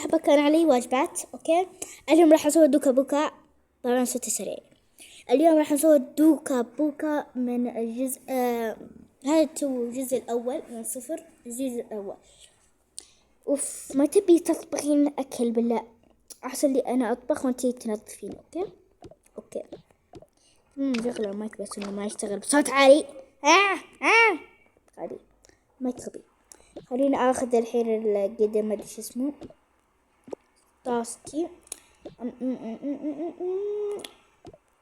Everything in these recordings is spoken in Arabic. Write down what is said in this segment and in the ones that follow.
مرحبا، كان علي واجبات. اوكي، اليوم راح اسوي دوكا بوكا. طبعا صوتي سريع. اليوم راح نسوي دوكا بوكا من الجزء هذا هو الجزء الاول من صفر. الجزء الاول. اوف، ما تبي تطبخين اكل بالله؟ احسن لي انا اطبخ وانتي تنظفين. اوكي اوكي. نشغل المايك بس انه ما يشتغل بصوت عالي. عالي مايك غبي. خليني اخذ الحين القدم، ما ادري شو اسمه، طاسكي.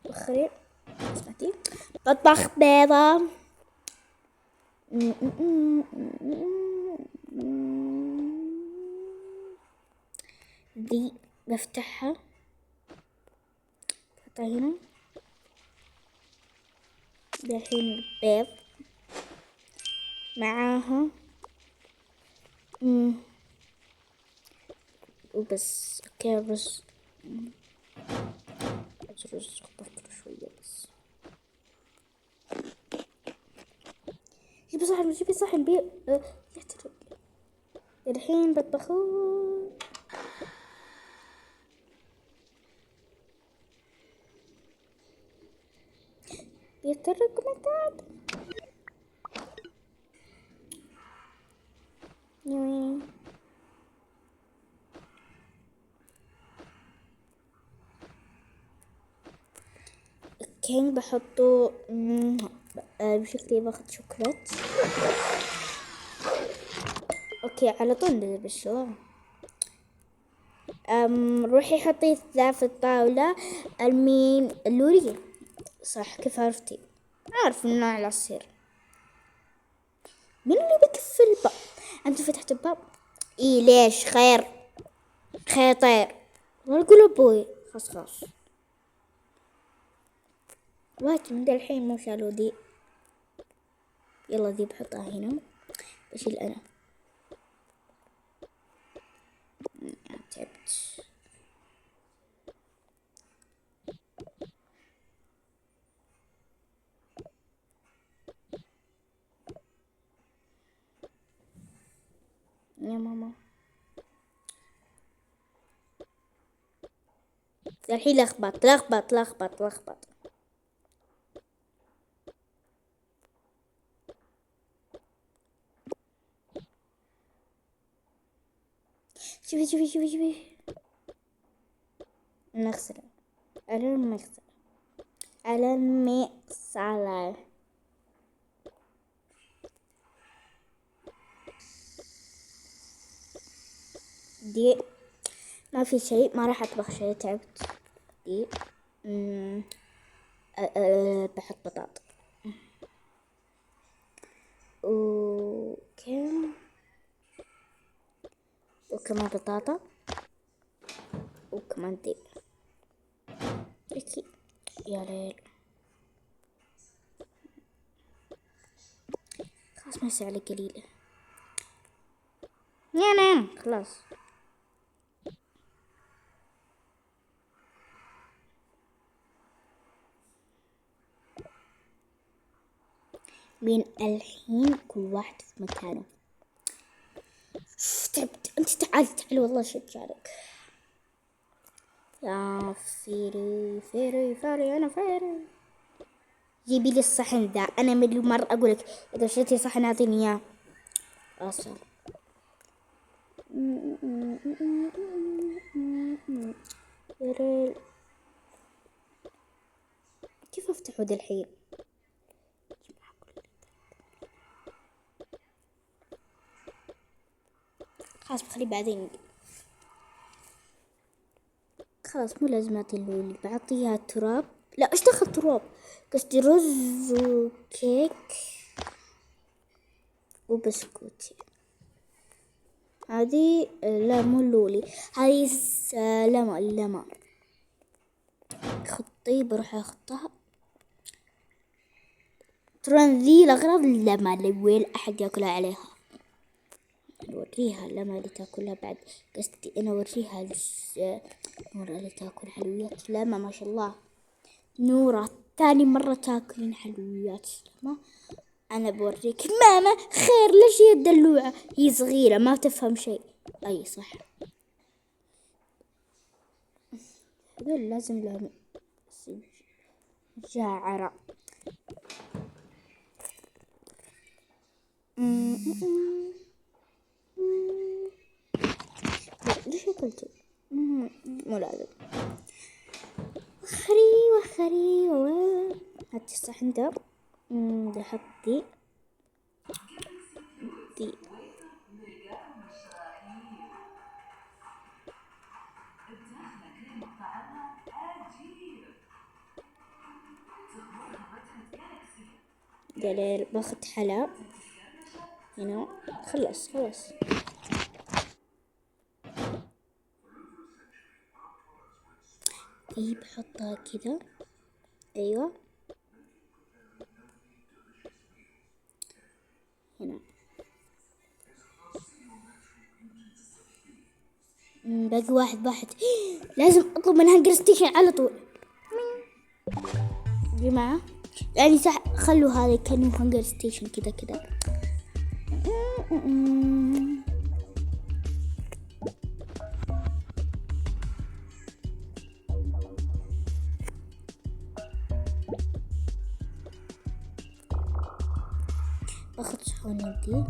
بخرين. سمعتي؟ بطبخ بيضة. دي بفتحها، بحطها هنا. دي الحين البيض معاها وبس. اوكي رز. رز بكر شوية بس. جيبي صحن يحترق. الحين بطبخوه. يحترق مكان. اوكي، بحطه بشكل باخد شوكولات. اوكي على طول نزل بالشو. روحي حطي ذا في الطاولة. المين اللورية؟ صح، كيف عرفتي؟ عارف انه على السير. مين اللي بكفل الباب؟ انت فتحت الباب؟ ايه ليش؟ خير طير. واقول ابوي خلاص. وقت من الحين مو شالوا دي. يلا دي بحطها هنا. بشيل انا. تعبت. يا ماما الحين لخبط. شوفي نغسله على المغسلة. دي ما في شيء، ما راح اطبخ شيء، تعبت. دي بحط بطاطا. اوكي، وكمان بطاطا، وكمان دي. يا ليل، خلاص ما يصير علي قليلة. يا نعم خلاص. من الحين كل واحد في مكانه. تعبت. انت تعالي والله شجعلك. يا فيري انا فيري. جيبي لي الصحن ذا. انا مليون مرة اقولك اذا شريتي صحن اعطيني اياه. اصلا كيف افتحه ذا الحين؟ خلاص بخليه بعدين. خلاص مو لازم اعطي اللولي، بعطيها تراب. لا ايش دخل تراب؟ قصدي رز وكيك وبسكوت. هذه لا مو اللولي، هذه لما خطي بروح اخطها. ترى ذي الاغراض لما وين احد ياكلها عليها. نوريها لما اللي تاكلها بعد. قصدي انا اوريها نورة اللي تاكل حلويات. لما ما شاء الله نورة ثاني مرة تاكلين حلويات. لما انا بوريك ماما خير. ليش هي الدلوعة؟ هي صغيرة ما تفهم شيء. اي صح. هذول لازم لهم جعرة. لا ليش أكلته؟ مو لازم. وخري هاتي الصحن ده. ده حط دي دليل. باخد حلا هنا. خلص. دي بحطها كذا. ايوه هنا. باقي واحد. لازم اطلب من هانجر ستيشن على طول جماعة. يعني صح، خلوا هذا كأنه هانجر ستيشن كذا. باخد صحون دي.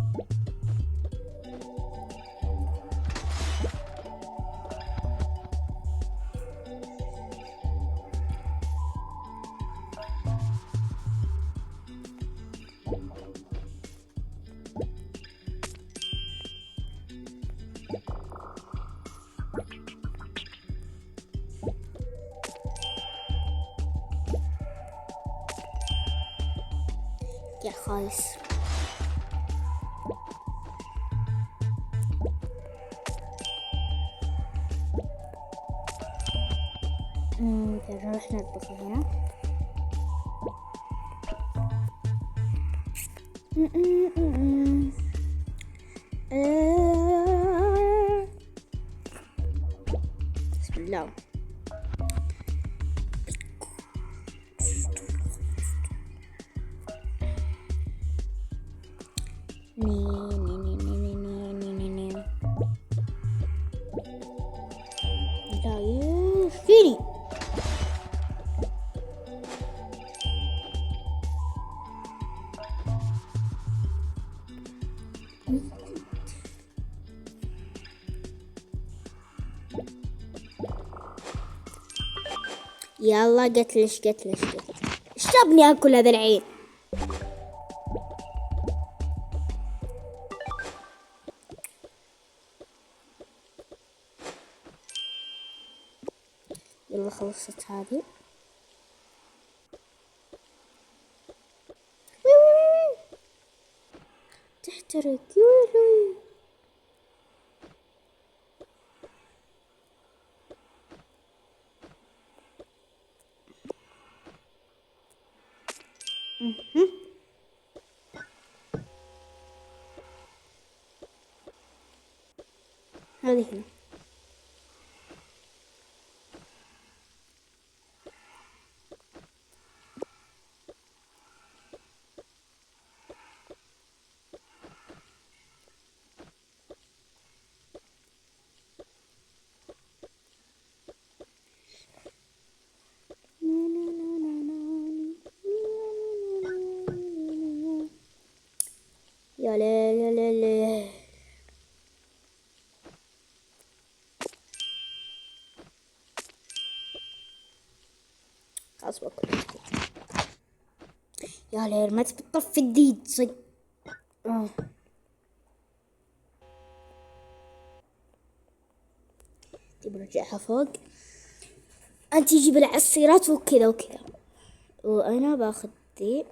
يا خايس. نروح نطبخ هنا. بسم الله. لا يشفيني. يلا قتلش. ايش جابني اكل هذا العين؟ يلا خلصت هذه. تحترق. يولي هذه هنا. يا ليل. خلاص باكل. يا ليل ما تبي تطفي الديد صدق. برجعها فوق. انت جيب العصيرات وكذا وانا باخذ دي.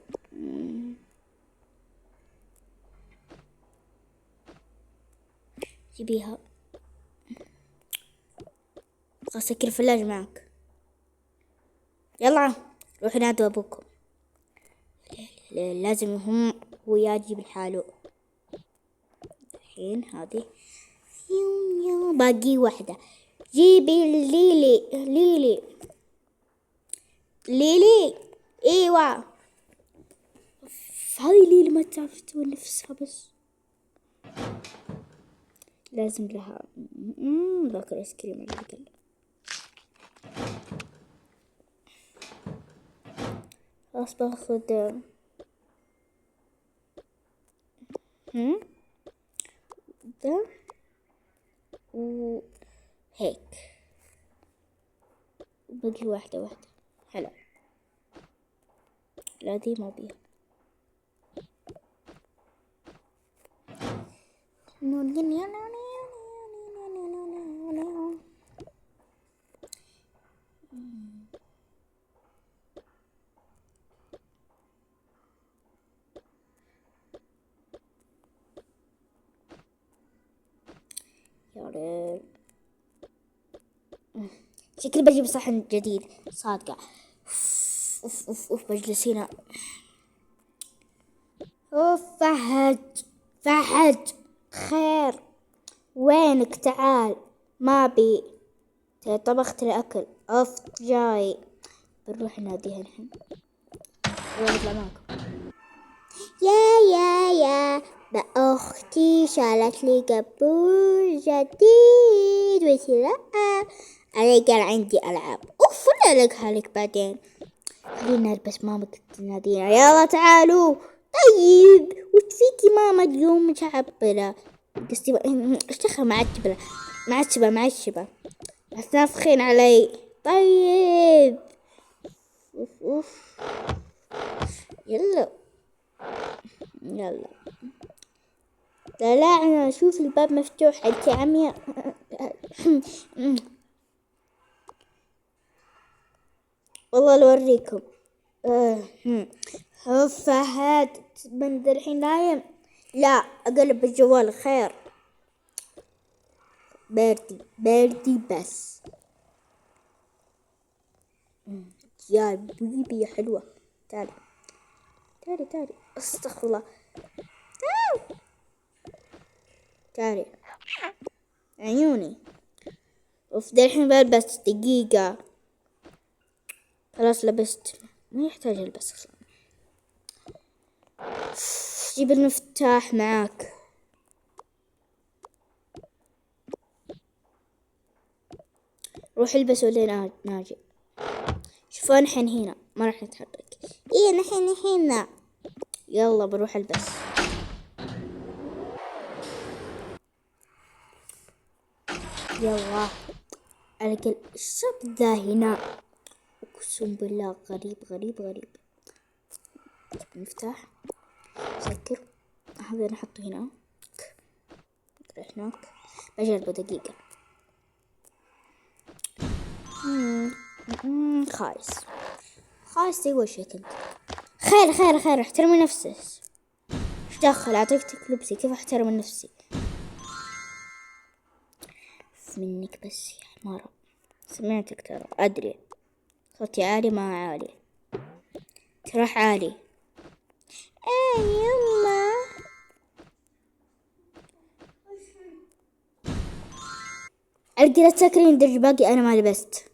جيبيها. خلاص سكر الثلاجة معك. يلا روح نادوا ابوكم. لازم هو يجيب الحالو. الحين هذه باقي واحدة. جيبي ليلي. ايوه هذه ليلي ما تعرف تسوي نفسها بس لازم لها باكل ايس كريم. خلاص باخذ ده وهيك، باقي واحدة. هلا لا دي ما بيها. يا رب شكلي بجيب صحن جديد صادقة. اوف بجلس هنا. اوف فهد خير وينك؟ تعال ما بي طبخت الأكل. اوف جاي بنروح ناديها الحين. يلا معكم. يا بأختي شالت لي قبول جديد وانتي لا. أنا قال عندي ألعاب. أوف ولا ألقها لك بعدين. خلينا نلبس ماما تنادينا يلا تعالوا. طيب وش فيكي ماما اليوم متعبلة؟ قصدي اشتخى معشبة بس نافخين علي. طيب أوف يلا طلعنا. شوف الباب مفتوح انت عمياء. والله لو اوريكم. فهد من الحين نايم. لا اقلب الجوال خير. باردي بس. يا بيبي حلوة. تعالي استغفر الله. تعالي عيوني. اوف الحين بلبس دقيقة. خلاص لبست ما يحتاج البس اصلا. جيب المفتاح معاك. روح البس ولين ناجي. شوفوا نحن هنا ما راح نتحرك. ايه نحن هنا. يلا بروح البس. يلا القى الشاب ذا هنا. اقسم بالله غريب. المفتاح سكر. هذا نحطه هنا. هناك بجربه دقيقة. خايس اول شيء كنت. خير احترمي نفسك. ايش دخل اعطيتك لبسي كيف احترم نفسي منك بس يا حمارة. سمعتك ترى ادري صوتي عالي ما عالي. تروح عالي. ايه يما ارجع لا تسكرين درج باقي انا ما لبست.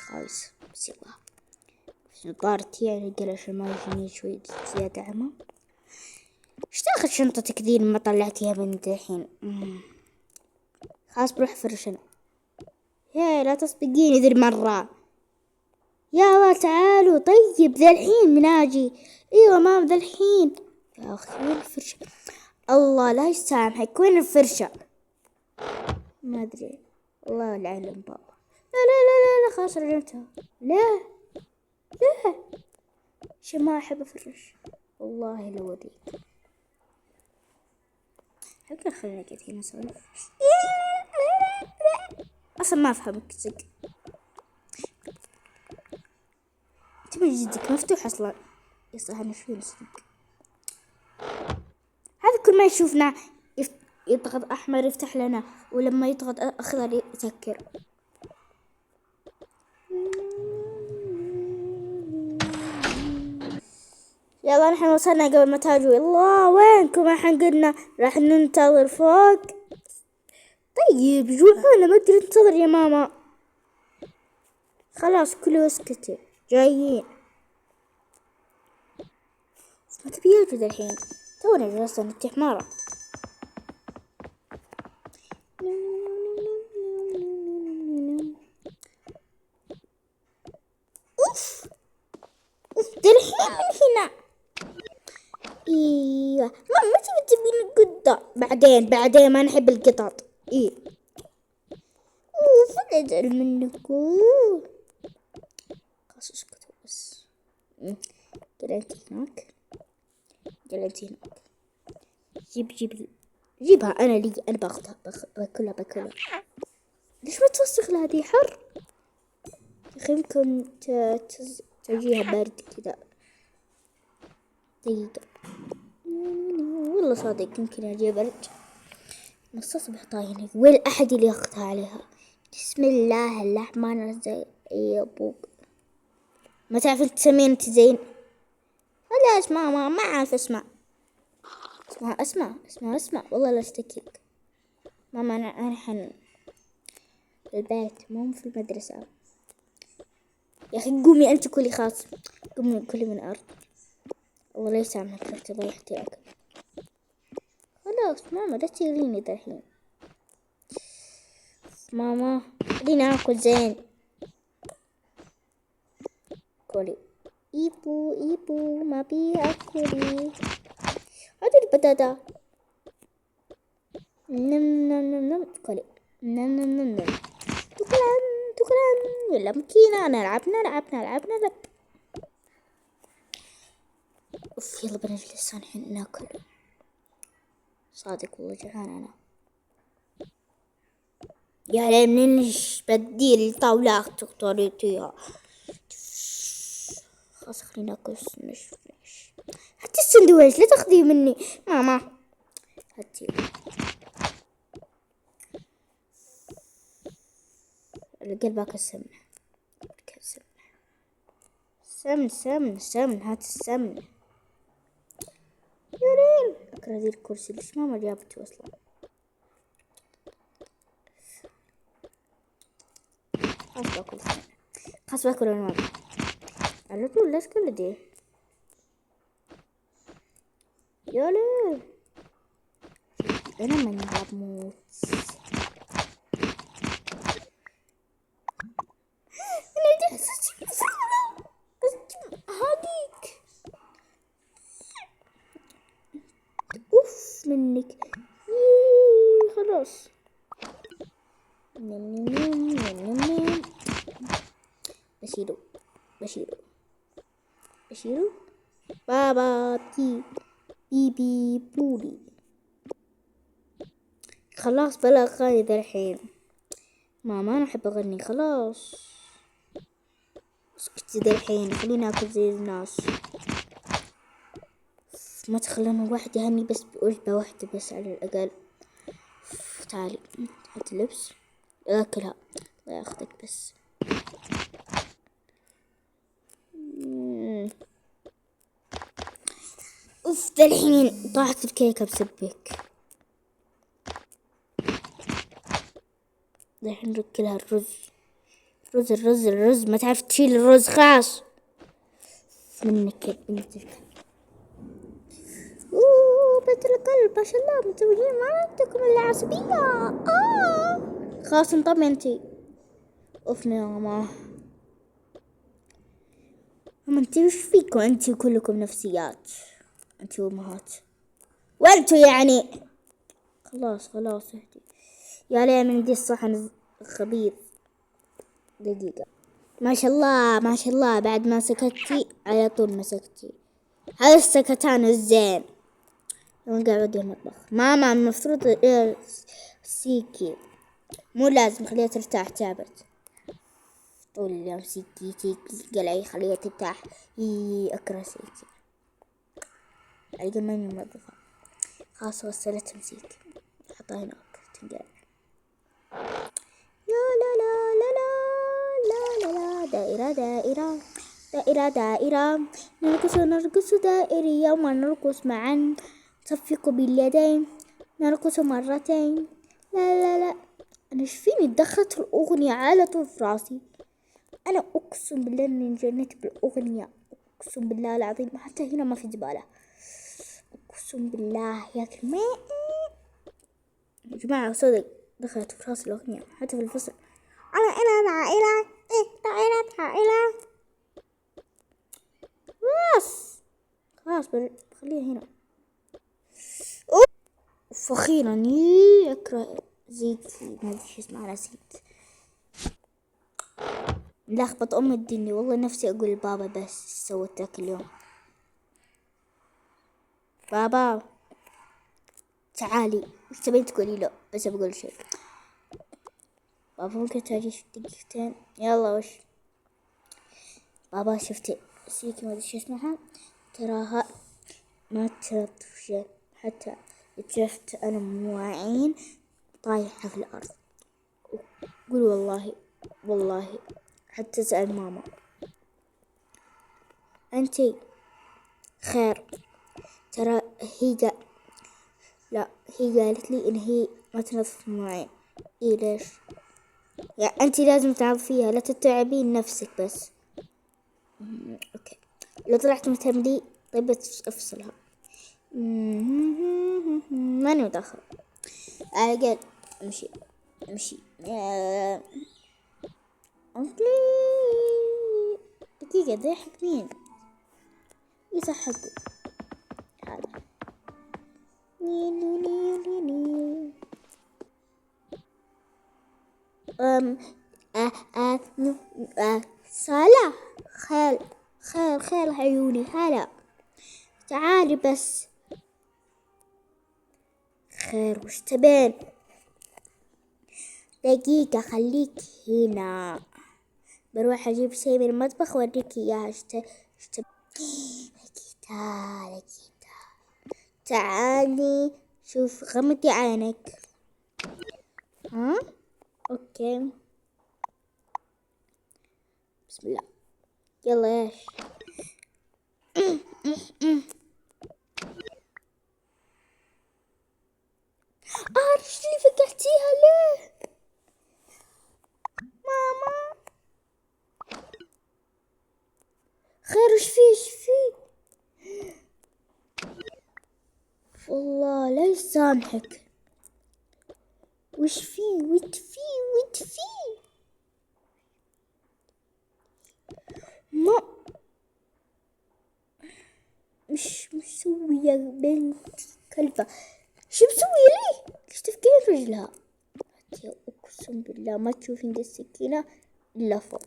خايس بس يلا نطارتي يعني قلش ما يجيني شوي زيادة عمى. ايش تاخذ شنطتك ذي ما طلعتيها من الحين؟ خلاص بروح فرشنا. يا لا تصدقيني ذي المرة. يا تعالوا. طيب ذا الحين مناجي. ايوه مام ذا الحين. يا اخي وين الفرشة؟ الله لا يسامحك وين الفرشة؟ ما ادري والله العلم بابا. لا خلاص رجعتها. لا شو ما احب افرش والله لو اوريك. حتى خلينا قاعد هنا نسولف. اصلا ما افهمك صدق. تبي جدك مفتوح اصلا. يصح انا شوي صدق. هذا كل ما يشوفنا يضغط احمر يفتح لنا ولما يضغط اخضر يسكر. يلا نحن وصلنا قبل ما تاجوا. الله وينكم؟ الحين قلنا راح ننتظر فوق. طيب جوعونا ما اقدر انتظر يا ماما. خلاص كلوا اسكتي جايين. ما تبي يجوا الحين تونا جلسنا انت حمارة. اوف ايوه ماما تبي تبين القطة بعدين ما نحب القطط. ايه اوف انا ازعل منك. خلاص اسكتوا بس. جلنتي هناك. جيبها انا لي انا باخذها باكلها. ليش ما توسخ لها دي حر يا اخي؟ يمكن تجيها برد كذا. دقيقة والله صادق يمكن يجيها برد. نص بحطها وين أحد اللي ياخذها عليها؟ بسم الله الرحمن الرحيم. يا ابوك ما تعرف تسمين انت زين؟ خلاص ماما ما اعرف اسمع والله لا اشتكيك. ماما انا الحين في البيت مو في المدرسة. يا اخي قومي انت كلي خاص. قومي كلي من الارض. والله يسامحك رحتي ضيعتي اكل. خلاص ماما لا تغريني ذا الحين. ماما خليني اكل زين. كلي. ايبو ما بي اكلي. هذه البطاطا. نم كلي. نم شكرا يلا مكينة لعبنا. اوف يلا بنجلس الحين ناكل. صادق والله جوعان انا. يا لين ليش بدي الطاولة تختاريتيها. خلاص خلينا ناكل حتى السندويش لا تاخذيه مني ماما. هاتي القلب باكل سمن هات السمن. يا ريم اكره ذي الكرسي ليش ماما جابته اصلا. خلاص باكل انا ماما على طول. لا تقول دي يا ليل انا ماني بموت. انا جالسة هاديك اوف منك. خلاص نم بشيرو بابا تي بيبي بولي. خلاص بلا أغاني ذا الحين. ماما أنا أحب أغني خلاص. اسكتي ذا الحين خليني أكل زي الناس. ما تخلون واحد يهني بس بوجبة واحدة بس على الأقل. تعالي حط اللبس أكلها لا ياخذك بس. اوف ذا الحين طاحت الكيكة بسبك. الحين نركلها الرز ما تعرف تشيل الرز خاص منك يا بنتك. بيت القلب ما شاء الله متزوجين ما عندكم الا عصبية. خلاص انطمي انتي. اوف يا ماما انتي وش فيكم انتي كلكم نفسيات انتي وامهات وانتو يعني. خلاص اهدي يا ليه من دي الصحن خبيث. دقيقة ما شاء الله بعد ما سكتي على طول مسكتي. هذا السكتان الزين. يوم قاعد المطبخ ماما المفروض سيكي مو لازم خليها ترتاح تعبت طول اليوم. سيكي قلعي خليها ترتاح. أكره سيكي القى ماني منظفة. خلاص غسلتها مسيكي حطها هناك تنقلع. لا لا لا لا لا لا لا دائرة نرقص دائرية ونرقص معا. نصفق باليدين نرقص مرتين. لا أنا إيش فيني دخلت الأغنية على طول في راسي. أنا أقسم بالله إني انجنيت بالأغنية. أقسم بالله العظيم حتى هنا ما في زبالة. أقسم بالله يا كلمة يا جماعة صدق دخلت في راسي الأغنية حتى في الفصل. عائلة خلاص خليها هنا. فأخيرا يقرأ زيكي، ما أدري شو اسمه، نسيت. لخبط أم الدنيا والله، نفسي أقول لبابا بس سويت ذاك اليوم. بابا تعالي، وش تبين تقولي له؟ بس بقول شيء. بابا ممكن تجي في دقيقتين؟ يلا وش؟ بابا شفتي سيكي ما أدري شو اسمها، تراها ما تنظف حتى اكتشفت أنا مواعين طايحة في الأرض. قول والله والله، حتى أسأل ماما. أنتي خير؟ ترى لا، هي قالت لي إن هي ما تنظف مواعين. إيه ليش؟ يعني أنتي لازم تعرفيها، لا تتعبين نفسك بس. أوكي، لو طلعت متهملي طيب أفصلها. ماني متأخر. قال امشي امشي. دقيقة، ضحك مين؟ يضحكوا هذا. أم صلاح، خير خير خير عيوني، هلا تعالي بس. خير وش تبين؟ دقيقة خليك هنا، بروح أجيب شيء من المطبخ وأوريك إياها. تعالي تعالي شوف، غمضي عينك. ها أوكي، بسم الله، يلا ايش؟ رجلي فقعتيها ليه؟ ماما خير، وش فيه؟ والله لا يسامحك. وش فيه؟ ما مش مسوية بنت كلبة. شو مسوية ليه؟ ليش تفكرين في رجلها؟ اقسم بالله ما تشوفين السكينة الا فوق.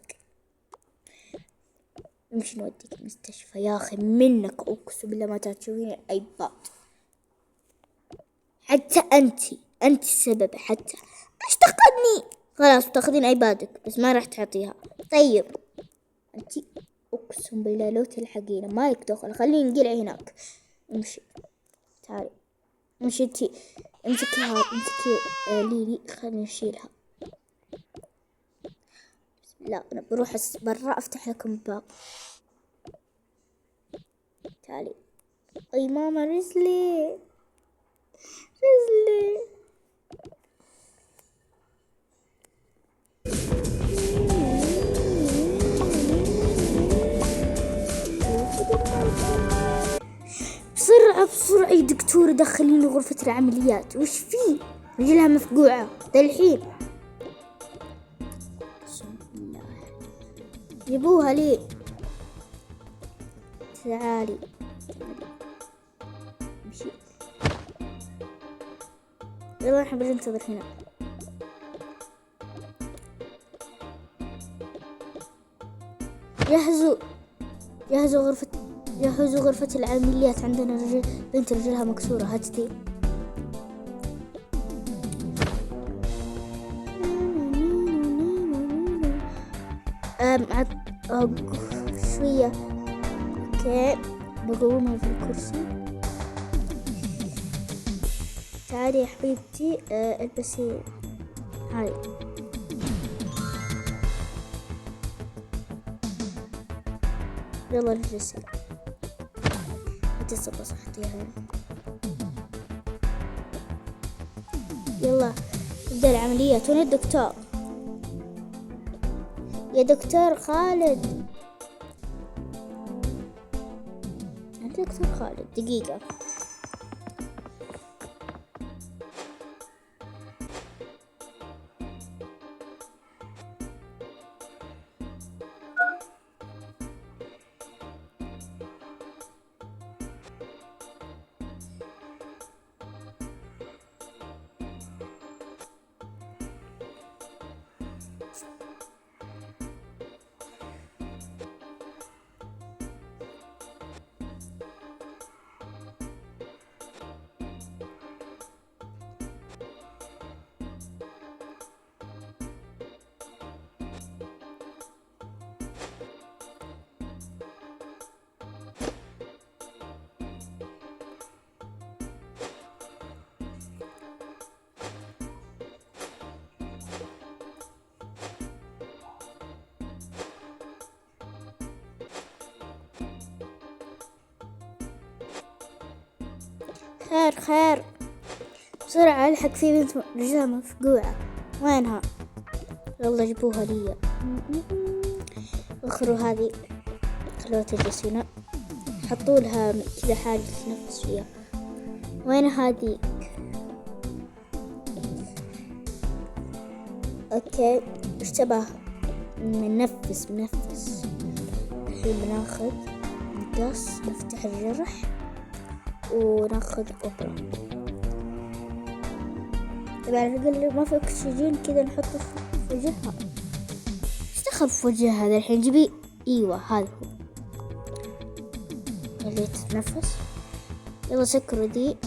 نمشي نوديك المستشفى يا اخي، منك اقسم بالله ما تشوفين الايباد. حتى انت السبب، حتى ايش تاخذني؟ خلاص تاخذين ايبادك بس ما راح تعطيها. طيب انت اقسم بالله لو تلحقينا ما يدخل، خليني نقلع هناك. امشي تعالي، امشي انتي، امسكي ليلي، خليني نشيلها. لا انا بروح برا افتح لكم الباب. تعالي. اي ماما رجلي. بسرعة يا دكتور دخليني غرفة العمليات. وش فيه؟ رجلها مفقوعة ده الحين. جيبوها لي. تعالي امشي. يلا احنا بننتظر هنا. جهزوا غرفة العمليات، عندنا بنت رجلها مكسورة. هاتي شوية. اوكي بقومها في الكرسي. تعالي يا حبيبتي، البسي هاي. يلا اجلسي، اتصل بصحتيها. يلا نبدأ العمليات. وين الدكتور؟ يا دكتور خالد. أنت دكتور خالد؟ دقيقة. خير خير، بسرعة الحق، في بنت رجلها مفقوعة، وينها؟ يلا جيبوها لي. اخروا هذه، خلوها تجلس هنا، حطوا لها كذا حاجة تنفس فيها. وين هذه؟ اوكي اشتبه. ننفس الحين بناخذ مقص، نفتح الجرح وناخذ إبرة. طبعا نقول ما في أكسجين كذا نحطه في وجهها. ايش دخل في وجهها هذا الحين؟ جيبي. ايوه هذا هو اللي تتنفس. يلا سكروا دي.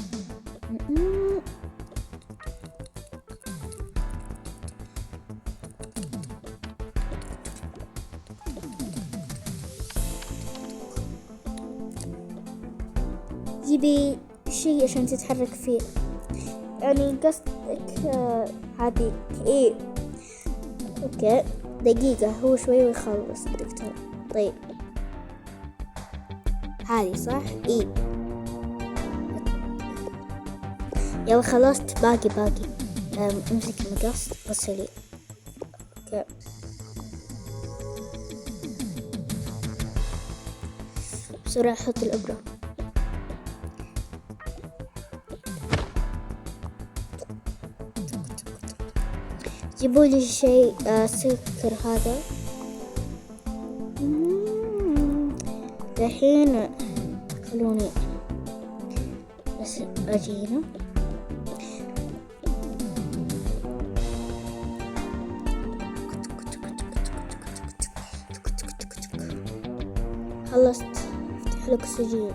جيبي شيء عشان تتحرك فيه، يعني قصدك هذه ايه. اوكي دقيقة، هو شوي ويخلص الدكتور. طيب هذه صح؟ ايه يلا خلصت. باقي امسك المقص غسلي. اوكي بسرعة حط الإبرة. جيبوا لي شيء سكر هذا. الحين خلوني بس اجي هنا. خلصت. افتح الاكسجين.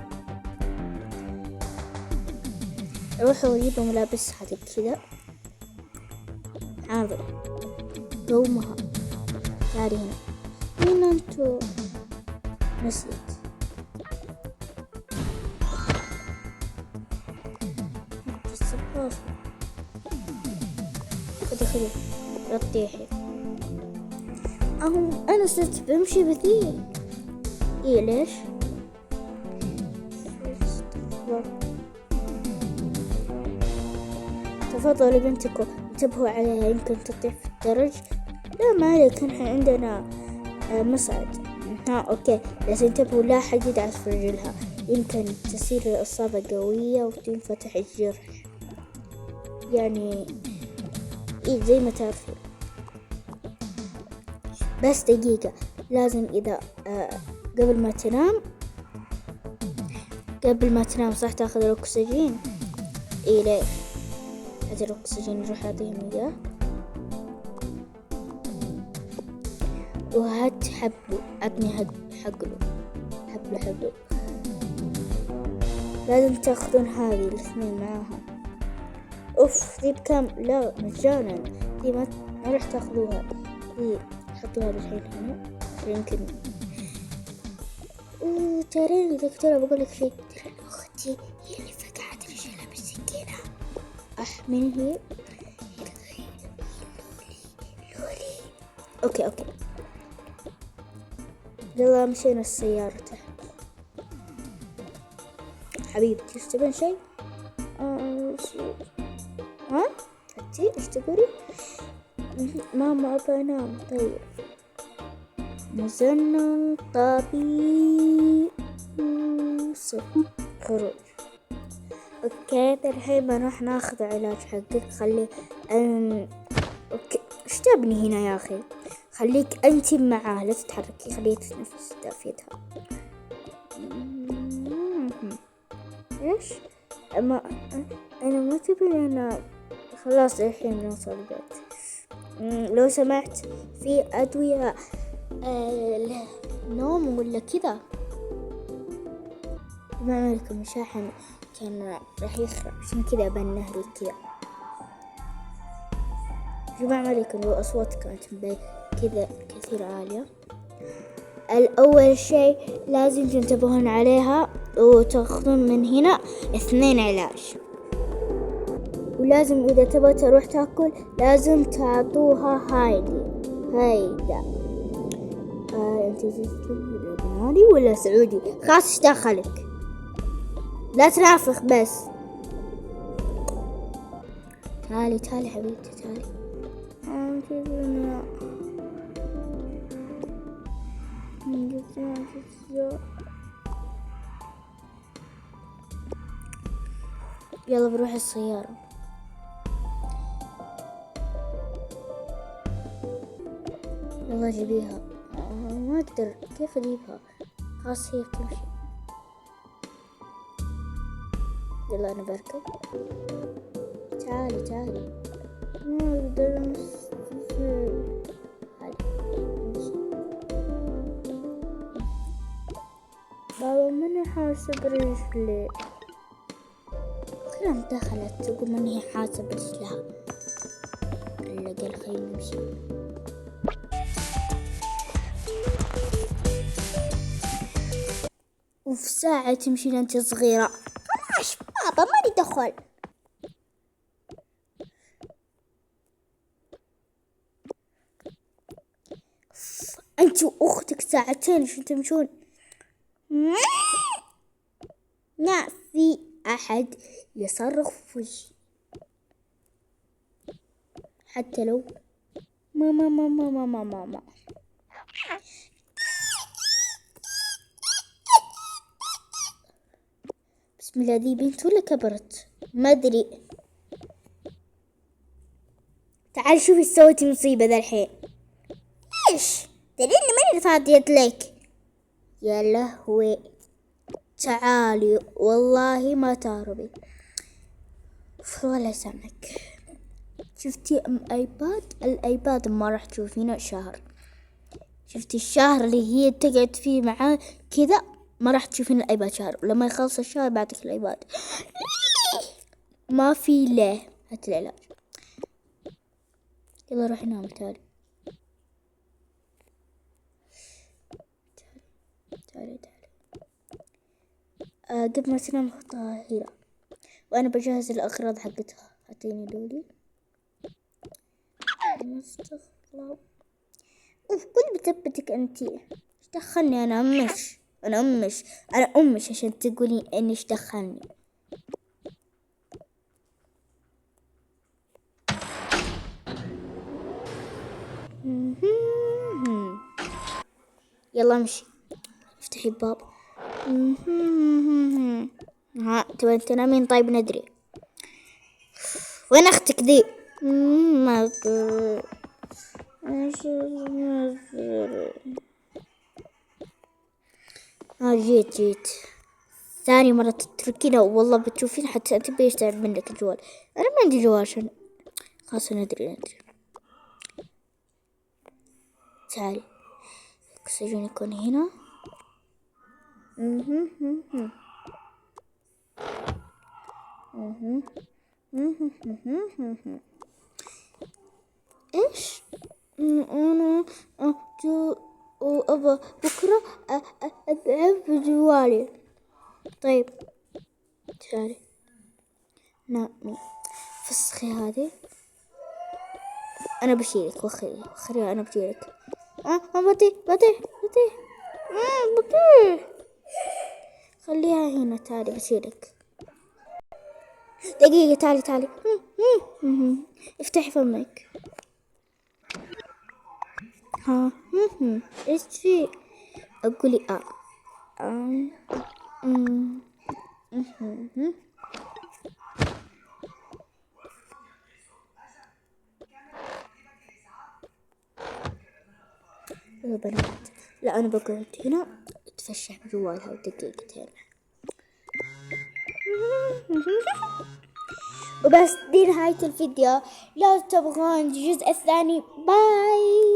روحوا جيبوا ملابس هذه كذا. هذا قومها. تعالي هنا. وين انتو؟ نسيت. خذي لا تطيحي. انا صرت بمشي بذيء. ايه ليش؟ تفضلوا بنتكم، انتبهوا عليها يمكن تطيح في الدرج. لا ما عليك، نحن عندنا مصعد. اوكي بس انتبهوا لا حد يدعس في رجلها، يمكن تصير إصابة قوية وتنفتح الجرح. يعني ايه زي ما تعرفين. بس دقيقة، لازم اذا قبل ما تنام صح تاخذ الأكسجين. ايه ليش؟ هذا الأكسجين نروح أعطيهم إياه. وهات حبله، عطني حقله. لازم تاخذون هذه الاثنين معاها. اوف دي بكم؟ لا مجانا، دي ما راح تاخذوها. دي حطوها الحين هنا يمكن. ترى دكتورة بقول لك شيء، ترى اختي هي اللي فقعت رجلها بالسكينة. من هي؟ لولي. اوكي يلا مشينا السيارة تحت. حبيبتي ايش تبين شيء؟ انتي ايش تقولي؟ ماما ابى انام. طيب نزلنا طبيب خروج. اوكي الحين بنروح ناخذ علاج حقك. خلي اوكي ايش تبني هنا يا اخي؟ خليك انت معاه لا تتحركي، خليها تتنفس دافيتها. ايش؟ انا ما تبي انا خلاص الحين بنوصل البيت. لو سمحت في ادوية نوم ولا كذا؟ ما عليكم شاحن كان راح يخرب عشان كذا بنهري كذا. جماعة عليكم لو أصوات كانت كذا كثير عالية. الأول شيء لازم تنتبهون عليها وتأخذون من هنا 2 علاج. ولازم إذا تبغى تروح تأكل لازم تعطوها هيدا. أنت لبناني ولا سعودي؟ خلاص ايش دخلك؟ لا تنافخ بس. تعالي حبيبتي تعالي. يلا بروح السيارة. يلا جيبيها. ما أقدر، كيف أجيبها؟ خلاص هي بتمشي. يلا أنا بركب. تعالي. ما أقدر بابا ماني حاسة برجلي. خلنا دخلت تقول ماني حاسة برجلها. قال خلينا نمشي. وفي ساعة تمشي لأنت صغيرة. خلاص بابا ماني دخل. أنت وأختك ساعتين شو تمشون؟ ما في أحد يصرخ في وجهي حتى لو ماما. بسم الله، ذي بنت ولا كبرت؟ ما أدري. تعال شوفي ايش سويتي مصيبة ذا الحين. ايش؟ تدري اني ماني فاضية لك. يا لهوي، تعالي والله ما تهربي. والله يسامحك. شفتي الايباد ما راح تشوفينه شهر. شفتي الشهر اللي هي تقعد فيه معاه كذا، ما راح تشوفين الايباد شهر، ولما يخلص الشهر بعطيك الايباد. ما في له، هات العلاج. يلا روحي نامي. تعالي. قبل ما تنام حطها هنا، وانا بجهز الاغراض حقتها. اعطيني دولي. استغفر. اوف، كل بثبتك انتي. ايش دخلني؟ انا امش عشان تقولي اني ايش دخلني. يلا امشي. افتحي الباب. ها تبين تنامين؟ طيب ندري. وين اختك ذي؟ ما أدري. جيت ثاني مرة تتركينه، والله بتشوفين حتى تبي يستعب منك الجوال. انا ما عندي جوال عشان خلاص. ندري. تعالي، اكسجين يكون هنا. ايش؟ انا ابى بكرة العب بجوالي. طيب تعالي نامي. فسخي هذه. انا بشيلك. وخري انا بشيلك. بطيح. خليها هنا. تعالي بشيلك. دقيقة. تعالي. افتحي فمك. ها. ايش في؟ اقولي يا بنات، لا انا بقعد هنا اتفشح بجوالها دقيقتين. وبس دي نهاية الفيديو. لو تبغون الجزء الثاني باي.